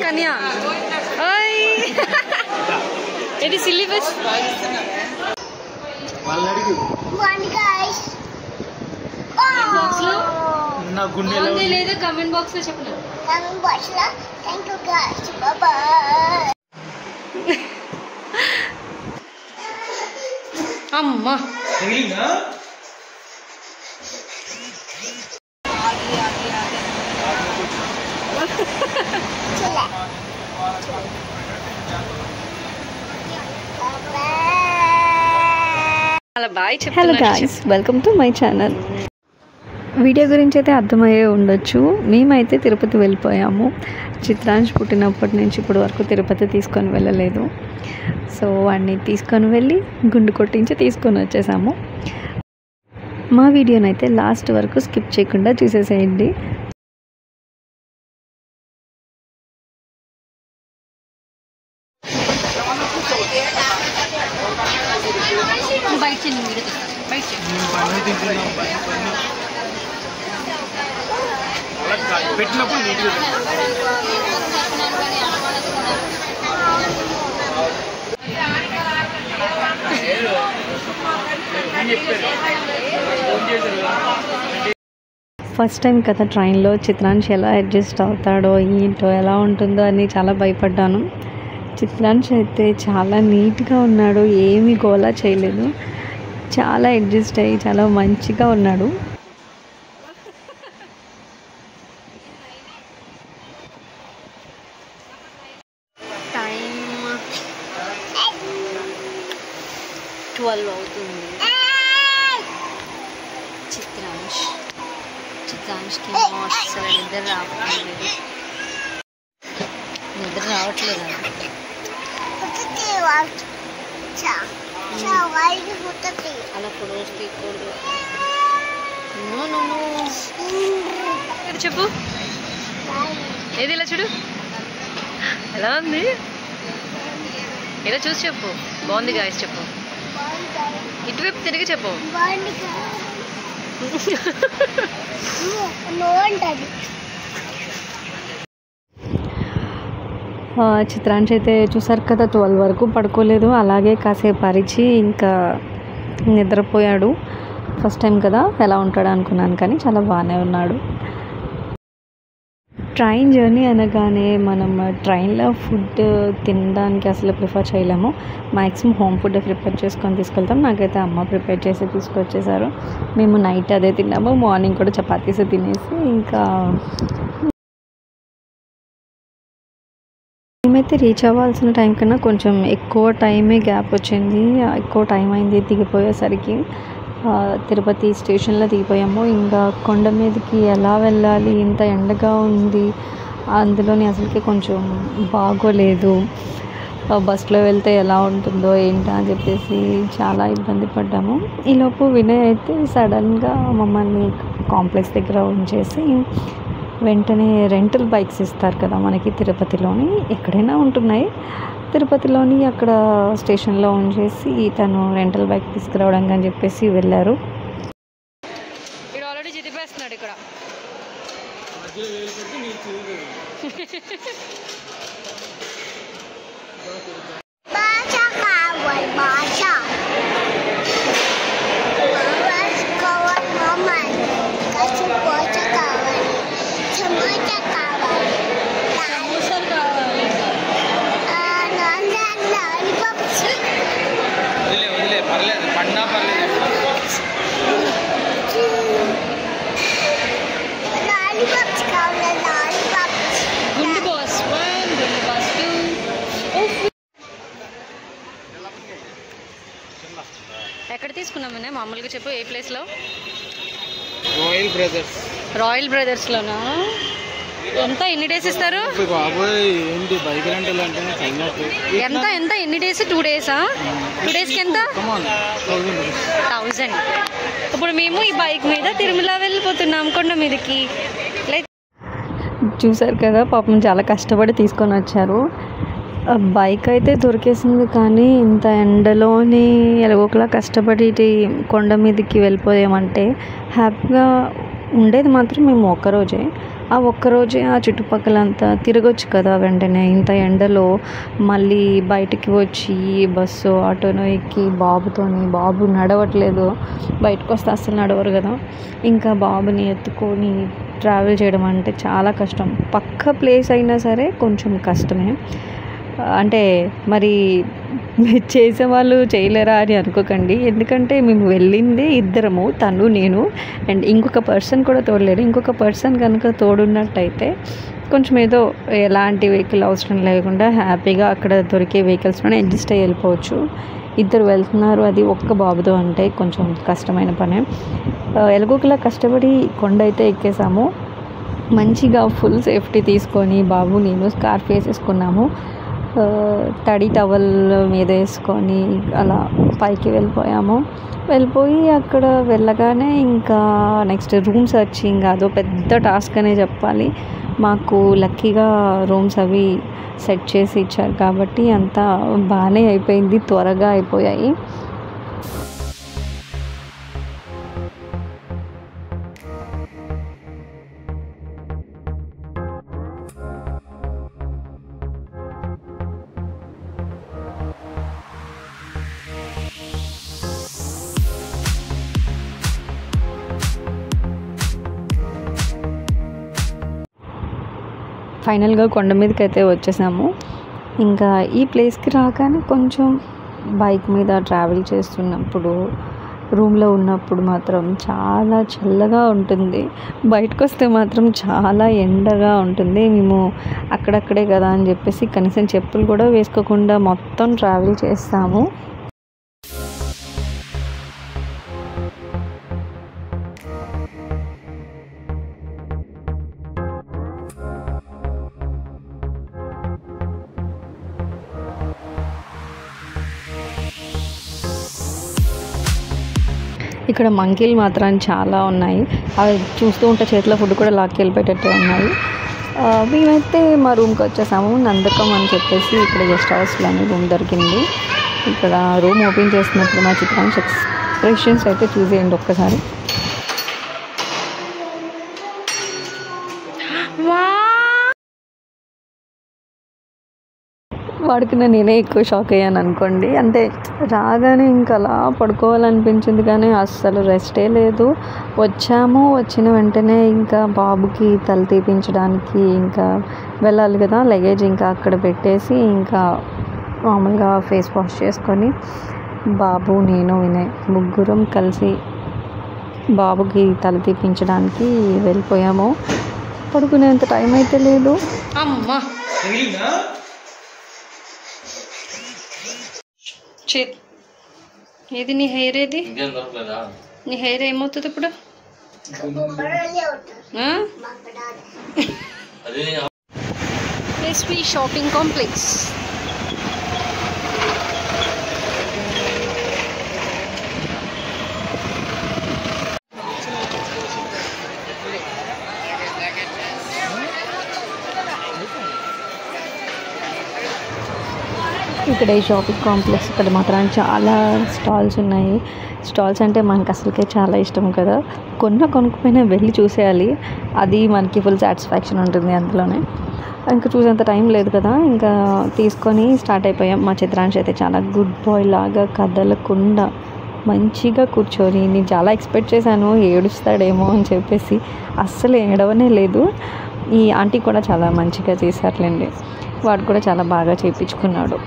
కన్యా ఓయ్ ఇది సిలిబస్ బాక్స్ లో నా గుండెలో లేదా కామెంట్ బాక్స్ లో చెప్పండి కామెంట్ బాక్స్ లో థాంక్యూ గైస్ బై అమ్మా తగిలిందా hello guys, welcome to my channel. Video గురించి అయితే అర్థమయ్యే ఉండొచ్చు. మేమైతే తిరుపతి వెళ్ళిపోయాము. చిత్రాంశ్ పుట్టినప్పటి నుంచి ఇప్పుడు వరకు తిరుపతి తీసుకొని వెళ్ళలేదు. సో వాడిని తీసుకొని వెళ్ళి గుండు కొట్టించి తీసుకొని వచ్చేసాము. మా వీడియోనైతే లాస్ట్ వరకు స్కిప్ చేయకుండా చూసేసేయండి. ఫస్ట్ టైం కదా ట్రైన్లో చిత్రాంశ్ ఎలా అడ్జస్ట్ అవుతాడో ఏంటో ఎలా ఉంటుందో అని చాలా భయపడ్డాను. చిత్రాంశ్ అయితే చాలా నీట్గా ఉన్నాడు, ఏమీ గోలా చేయలేదు, చాలా అడ్జస్ట్ అయ్యి చాలా మంచిగా ఉన్నాడు. టైం 12 అవుతుంది. చిత్రాంశ్కి అసలు నిద్ర రావట్లేదు. అలా ఫొటోస్ తీయకూడదు. చెప్పు, ఏది ఇలా చూడు, ఎలా ఉంది, ఇలా చూసి చెప్పు. బాగుంది గాయస్ చెప్పు, ఇటువైపు తిరిగి చెప్పు. చిత్రాంశ్ అయితే చూసారు కదా 12 వరకు పడుకోలేదు, అలాగే కాసేపు అరిచి ఇంకా నిద్రపోయాడు. ఫస్ట్ టైం కదా ఎలా ఉంటాడు అనుకున్నాను, కానీ చాలా బాగానే ఉన్నాడు. ట్రైన్ జర్నీ అనగానే మనం ట్రైన్లో ఫుడ్ తినడానికి అసలు ప్రిఫర్ చేయలేము. మ్యాక్సిమం హోమ్ ఫుడ్ ప్రిపేర్ చేసుకొని తీసుకెళ్తాం. నాకైతే అమ్మ ప్రిపేర్ చేసి తీసుకొచ్చేసారు. మేము నైట్ అదే తిన్నాము, మార్నింగ్ కూడా చపాతీస్ తినేసి ఇంకా మేమైతే రీచ్ అవ్వాల్సిన టైం కన్నా కొంచెం ఎక్కువ టైమే గ్యాప్ వచ్చింది. ఎక్కువ టైం అయింది దిగిపోయేసరికి. తిరుపతి స్టేషన్లో దిగిపోయాము. ఇంకా కొండ మీదకి ఎలా వెళ్ళాలి, ఇంత ఎండగా ఉంది, అందులోని అసలుకి కొంచెం బాగోలేదు. బస్సులో వెళ్తే ఎలా ఉంటుందో ఏంటో అని చెప్పేసి చాలా ఇబ్బంది పడ్డాము. ఈలోపు వినయ్ అయితే సడన్గా మమ్మల్ని కాంప్లెక్స్ దగ్గర ఉంచేసి వెంటనే రెంటల్ బైక్స్ ఇస్తారు కదా మనకి తిరుపతిలోని, ఎక్కడైనా ఉంటున్నాయి. తిరుపతిలోని అక్కడ స్టేషన్లో ఉంచేసి తను రెంటల్ బైక్ తీసుకురావడానికి అని చెప్పేసి వెళ్ళారు. ఆల్రెడీ చితిపేస్తున్నాడు ఇక్కడ. ఎక్కడ తీసుకున్నామనే మామూలుగా చెప్పు, ఏ ప్లేస్లో? రాయల్ బ్రదర్స్లోనా? ఎంత ఎన్ని డేస్ ఇస్తారు? ఎంత ఎంత ఎన్ని డేస్? 2 డేసా? 2 డేస్కి ఎంత? 1000. ఇప్పుడు మేము ఈ బైక్ మీద తిరుమల వెళ్ళిపోతున్నాం కొండ మీదకి. చూసారు కదా, పాపం చాలా కష్టపడి తీసుకొని వచ్చారు. బైక్ అయితే దొరికేసింది, కానీ ఇంత ఎండలోని ఎలాగోకలా కష్టపడి కొండ మీదకి వెళ్ళిపోయామంటే హ్యాపీగా ఉండేది మాత్రం మేము ఒక్కరోజే. ఆ ఒక్కరోజే ఆ చుట్టుపక్కలంతా తిరగొచ్చు కదా వెంటనే. ఇంత ఎండలో మళ్ళీ బయటికి వచ్చి బస్సో ఆటోనో ఎక్కి బాబు నడవట్లేదు, బయటకు వస్తే అస్సలు నడవరు కదా, ఇంకా బాబుని ఎత్తుకొని ట్రావెల్ చేయడం అంటే చాలా కష్టం. పక్క ప్లేస్ అయినా సరే కొంచెం కష్టమే. అంటే మరి చేసేవాళ్ళు చేయలేరా అని అనుకోకండి, ఎందుకంటే మేము వెళ్ళిందే ఇద్దరము, తను నేను, అండ్ ఇంకొక పర్సన్ కూడా తోడలేరు. ఇంకొక పర్సన్ కనుక తోడున్నట్టయితే కొంచెం ఏదో ఎలాంటి వెహికల్ అవసరం లేకుండా హ్యాపీగా అక్కడ దొరికే వెహికల్స్లోనే అడ్జస్ట్ అయ్యి వెళ్ళిపోవచ్చు. ఇద్దరు వెళ్తున్నారు, అది ఒక్క బాబుతో అంటే కొంచెం కష్టమైన పనే. ఎలాగోకలా కష్టపడి కొండ అయితే ఎక్కేసాము. మంచిగా ఫుల్ సేఫ్టీ తీసుకొని బాబు నేను స్కార్ఫ్ వేసేసుకున్నాము. తడి టవల్ మీద వేసుకొని అలా పైకి వెళ్ళిపోయి అక్కడ వెళ్ళగానే ఇంకా నెక్స్ట్ రూమ్ సర్చింగ్, అదో పెద్ద టాస్క్ అనే చెప్పాలి. మాకు లక్కీగా రూమ్స్ అవి సెట్ చేసి ఇచ్చారు కాబట్టి అంతా బాగానే అయిపోయింది, త్వరగా అయిపోయాయి. ఫైనల్గా కొండ మీదకి అయితే వచ్చేసాము. ఇంకా ఈ ప్లేస్కి రాగానే కొంచెం బైక్ మీద ట్రావెల్ చేస్తున్నప్పుడు, రూమ్లో ఉన్నప్పుడు మాత్రం చాలా చల్లగా ఉంటుంది, బయటకు వస్తే మాత్రం చాలా ఎండగా ఉంటుంది. మేము అక్కడక్కడే కదా అని చెప్పేసి కనీసం చెప్పులు కూడా వేసుకోకుండా మొత్తం ట్రావెల్ చేస్తాము. ఇక్కడ మంకీలు మాత్రం చాలా ఉన్నాయి, అవి చూస్తూ ఉంటే చేతిలో ఫుడ్ కూడా లాక్కెళ్ళిపోయేటట్టే ఉన్నాయి. మేమైతే మా రూమ్కి వచ్చేసాము. నందకం అని చెప్పేసి ఇక్కడ గెస్ట్ హౌస్లోనే రూమ్ దొరికింది. ఇక్కడ రూమ్ ఓపెన్ చేస్తున్నప్పుడు మా చిత్రాంశ ఎక్స్ప్రెషన్స్ అయితే చూసేయండి ఒక్కసారి. వాడికి నేనే ఎక్కువ షాక్ అయ్యాను అనుకోండి. అంటే రాగానే ఇంకా అలా పడుకోవాలనిపించింది కానీ అస్సలు రెస్టే లేదు. వచ్చిన వెంటనే ఇంకా బాబుకి తల తీపించడానికి ఇంకా వెళ్ళాలి కదా, లగేజ్ ఇంకా అక్కడ పెట్టేసి ఇంకా మామూలుగా ఫేస్ వాష్ చేసుకొని బాబు నేను వినయ్ ముగ్గురం కలిసి బాబుకి తల తీపించడానికి వెళ్ళిపోయాము. పడుకునేంత టైం అయితే లేదు. అమ్మా ఏది నీ హెయిర్, ఏది నీ హెయిర్ ఏమవుతుంది ఇప్పుడు? SV shopping complex. ఇక్కడ ఈ షాపింగ్ కాంప్లెక్స్ ఇక్కడ మాత్రం చాలా స్టాల్స్ ఉన్నాయి. స్టాల్స్ అంటే మనకు అసలుకే చాలా ఇష్టం కదా, కొనుక్కపోయినా వెళ్ళి చూసేయాలి, అది మనకి ఫుల్ సాటిస్ఫాక్షన్ ఉంటుంది అందులోనే. ఇంకా చూసేంత టైం లేదు కదా, ఇంకా తీసుకొని స్టార్ట్ అయిపోయాం. మా చిత్రాంశ అయితే చాలా గుడ్ బాయ్ లాగా కదలకుండా మంచిగా కూర్చొని, నేను చాలా ఎక్స్పెక్ట్ చేశాను ఏడుస్తాడేమో అని చెప్పేసి, అస్సలు ఏడవనే లేదు. ఈ ఆంటీ కూడా చాలా మంచిగా చేశారులేండి, వాడు కూడా చాలా బాగా చేయించుకున్నాడు.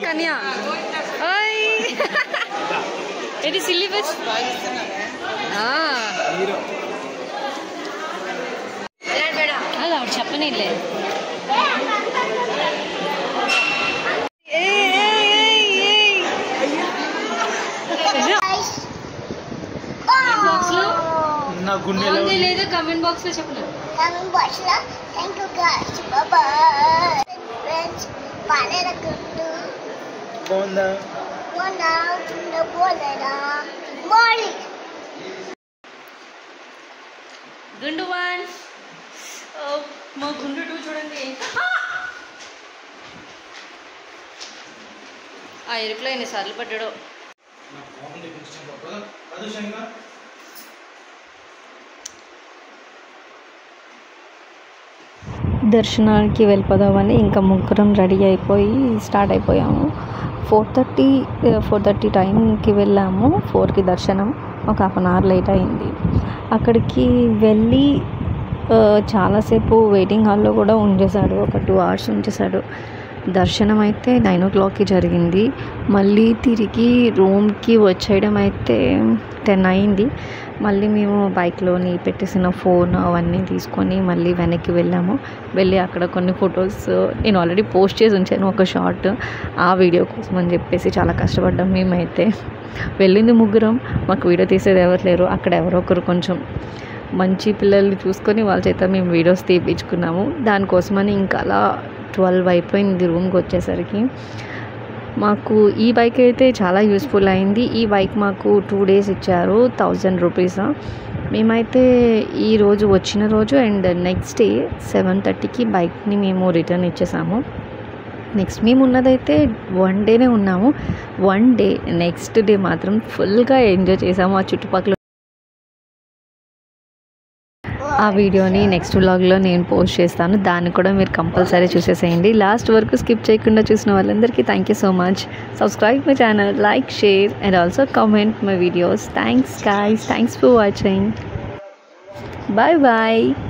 కన్యా ఇది సిలిబస్ అలా చెప్పనీలే. లేదా కమెంట్ బాక్స్ లో చెప్పలేదు. గుండు 1 మా గుండు 2 చూడండి. ఆ ఎరుకులో ఎన్నిసార్లు పడ్డాడో. దర్శనానికి వెళ్ళిపోదామని ఇంకా ముగ్గురం రెడీ అయిపోయి స్టార్ట్ అయిపోయాము. 4:30 టైంకి వెళ్ళాము. 4కి దర్శనం. ఒక హాఫ్ అన్ అవర్ లేట్ అయింది. అక్కడికి వెళ్ళి చాలాసేపు వెయిటింగ్ హాల్లో కూడా ఉంచేశాడు. ఒక 2 hours ఉంచేశాడు. దర్శనం అయితే 9 o'clockకి జరిగింది. మళ్ళీ తిరిగి రూమ్కి వచ్చేయడం అయితే 10 అయింది. మళ్ళీ మేము బైక్లోని పెట్టేసిన ఫోన్ అవన్నీ తీసుకొని మళ్ళీ వెనక్కి వెళ్ళాము. వెళ్ళి అక్కడ కొన్ని ఫొటోస్ నేను ఆల్రెడీ పోస్ట్ చేసి ఉంచాను, ఒక షార్ట్. ఆ వీడియో కోసం అని చెప్పేసి చాలా కష్టపడ్డాం మేమైతే. వెళ్ళింది ముగ్గురం, మాకు వీడియో తీసేది ఎవరు లేరు. అక్కడ ఎవరో ఒకరు కొంచెం మంచి పిల్లల్ని చూసుకొని వాళ్ళ చేత మేము వీడియోస్ తీపించుకున్నాము. దానికోసమని ఇంకా అలా 12 అయిపోయింది రూమ్కి వచ్చేసరికి. మాకు ఈ బైక్ అయితే చాలా యూస్ఫుల్ అయింది. ఈ బైక్ మాకు 2 days ఇచ్చారు, 1000 rupees. మేమైతే ఈరోజు వచ్చిన రోజు అండ్ నెక్స్ట్ డే 7:30కి బైక్ని మేము రిటర్న్ ఇచ్చేసాము. నెక్స్ట్ మేము ఉన్నదైతే 1 dayనే ఉన్నాము. 1 day, నెక్స్ట్ డే మాత్రం ఫుల్గా ఎంజాయ్ చేసాము. ఆ చుట్టుపక్కల ఆ వీడియోని నెక్స్ట్ వ్లాగ్లో నేను పోస్ట్ చేస్తాను. దాన్ని కూడా మీరు కంపల్సరీ చూసేసేయండి. లాస్ట్ వరకు స్కిప్ చేయకుండా చూసిన వాళ్ళందరికీ thank you so much. Subscribe my channel, like, share and also comment my videos. Thanks guys, thanks for watching. Bye bye.